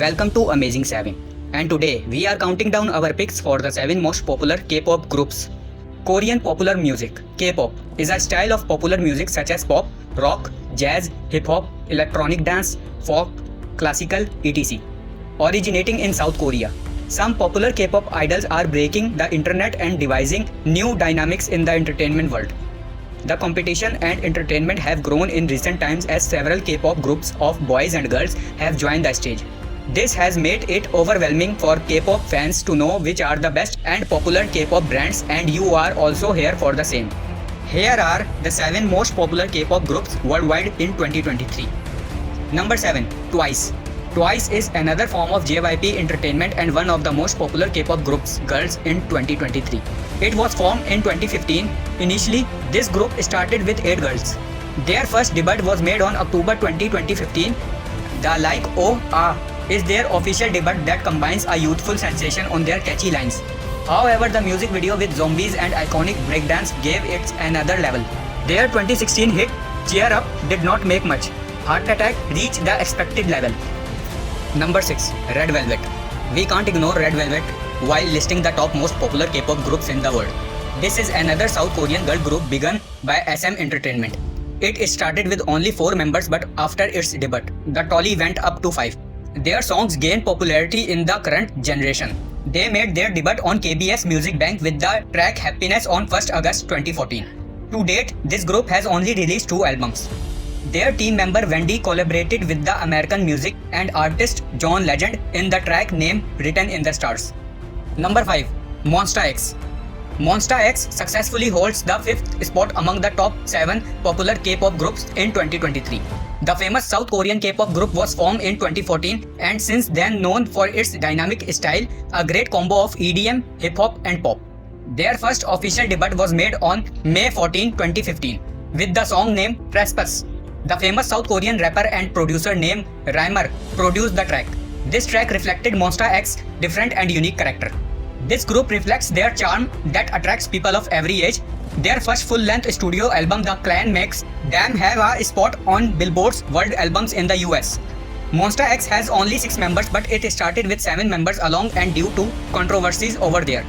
Welcome to Amazing 7. And today we are counting down our picks for the 7 most popular K-pop groups. Korean popular music. K-pop is a style of popular music such as pop, rock, jazz, hip-hop, electronic dance, folk, classical, etc. Originating in South Korea. Some popular K-pop idols are breaking the internet and devising new dynamics in the entertainment world. The competition and entertainment have grown in recent times as several K-pop groups of boys and girls have joined the stage. This has made it overwhelming for K-pop fans to know which are the best and popular K-pop brands, and you are also here for the same. Here are the 7 most popular K-pop groups worldwide in 2023. Number 7. Twice. Twice is another form of JYP Entertainment and one of the most popular K-pop groups girls in 2023. It was formed in 2015. Initially, this group started with 8 girls. Their first debut was made on October 20, 2015. The Like Oh Ah is their official debut that combines a youthful sensation on their catchy lines. However, the music video with zombies and iconic breakdance gave it another level. Their 2016 hit Cheer Up did not make much. Heart Attack reached the expected level. Number 6. Red Velvet. We can't ignore Red Velvet while listing the top most popular K-pop groups in the world. This is another South Korean girl group begun by SM Entertainment. It started with only 4 members, but after its debut, the tally went up to 5. Their songs gained popularity in the current generation. They made their debut on KBS Music Bank with the track Happiness on 1st August 2014. To date, this group has only released 2 albums. Their team member Wendy collaborated with the American music and artist John Legend in the track name Written in the Stars. Number 5. Monsta X. Monsta X successfully holds the 5th spot among the top 7 popular K-pop groups in 2023. The famous South Korean K-pop group was formed in 2014 and since then known for its dynamic style, a great combo of EDM, hip-hop and pop. Their first official debut was made on May 14, 2015 with the song named Trespass. The famous South Korean rapper and producer named Rhymer produced the track. This track reflected Monsta X's different and unique character. This group reflects their charm that attracts people of every age. Their first full-length studio album, The Clan, makes them have a spot on Billboard's World Albums in the US. Monsta X has only 6 members, but it started with 7 members along and due to controversies over there.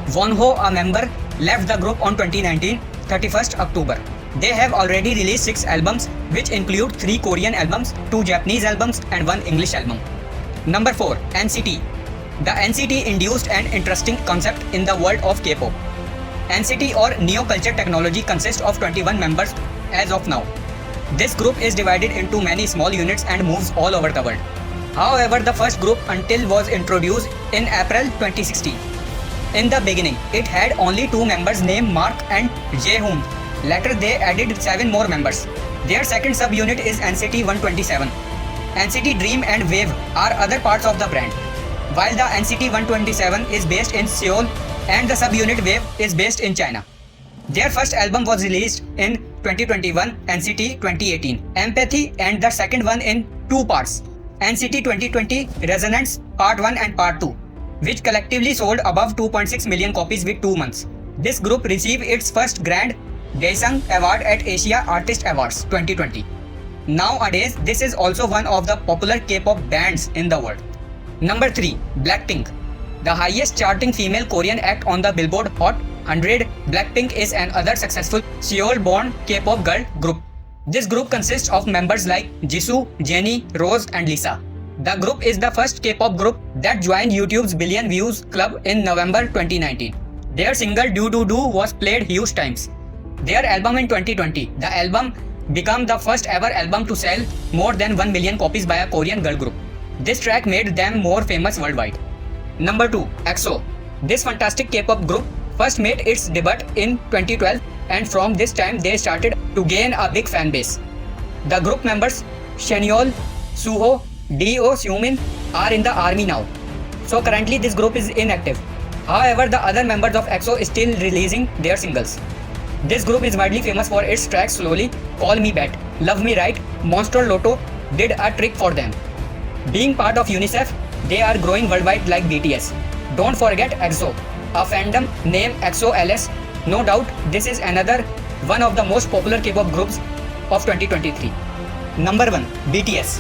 Wonho, a member, left the group on 2019, 31st October. They have already released 6 albums, which include 3 Korean albums, 2 Japanese albums, and 1 English album. Number 4. NCT. The NCT introduced an interesting concept in the world of K-pop. NCT or Neo Culture Technology consists of 21 members as of now. This group is divided into many small units and moves all over the world. However, the first group until was introduced in April 2016. In the beginning, it had only 2 members named Mark and Jaehoon. Later, they added 7 more members. Their second subunit is NCT 127. NCT Dream and Wave are other parts of the brand. While the NCT 127 is based in Seoul and the subunit Wave is based in China. Their first album was released in 2021, NCT 2018, Empathy, and the second one in 2 parts, NCT 2020 Resonance Part 1 and Part 2, which collectively sold above 2.6 million copies with 2 months. This group received its first Grand Daesung Award at Asia Artist Awards 2020. Nowadays, this is also one of the popular K-pop bands in the world. Number 3. Blackpink. The highest charting female Korean act on the Billboard Hot 100, Blackpink is another successful Seoul-born K-pop girl group. This group consists of members like Jisoo, Jennie, Rose and Lisa. The group is the first K-pop group that joined YouTube's billion views club in November 2019. Their single Do Do Do was played huge times. Their album in 2020, the album became the first ever album to sell more than 1 million copies by a Korean girl group. This track made them more famous worldwide. Number 2. EXO. This fantastic K-pop group first made its debut in 2012 and from this time they started to gain a big fan base. The group members Shenyeol, Suho, Do Seungmin are in the army now. So currently this group is inactive. However, the other members of EXO is still releasing their singles. This group is widely famous for its tracks Slowly, Call Me Back, Love Me Right, Monster Lotto did a trick for them. Being part of UNICEF, they are growing worldwide like BTS. Don't forget EXO, a fandom named EXO-LS. No doubt, this is another one of the most popular K-pop groups of 2023. Number 1. BTS.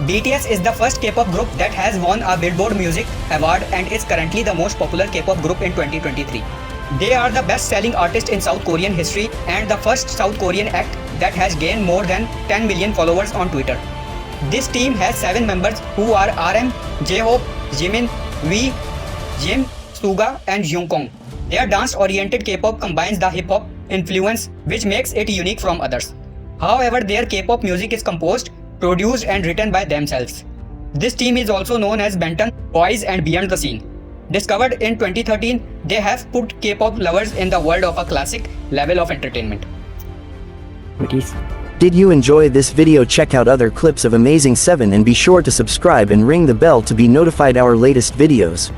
BTS is the first K-pop group that has won a Billboard Music Award and is currently the most popular K-pop group in 2023. They are the best-selling artist in South Korean history and the first South Korean act that has gained more than 10 million followers on Twitter. This team has 7 members who are RM, J-Hope, Jimin, V, Jim, Suga and Jungkook. Their dance-oriented K-pop combines the hip-hop influence which makes it unique from others. However, their K-pop music is composed, produced and written by themselves. This team is also known as Benton Boys and Beyond the Scene. Discovered in 2013, they have put K-pop lovers in the world of a classic level of entertainment. Did you enjoy this video? Check out other clips of Amazing 7 and be sure to subscribe and ring the bell to be notified our latest videos.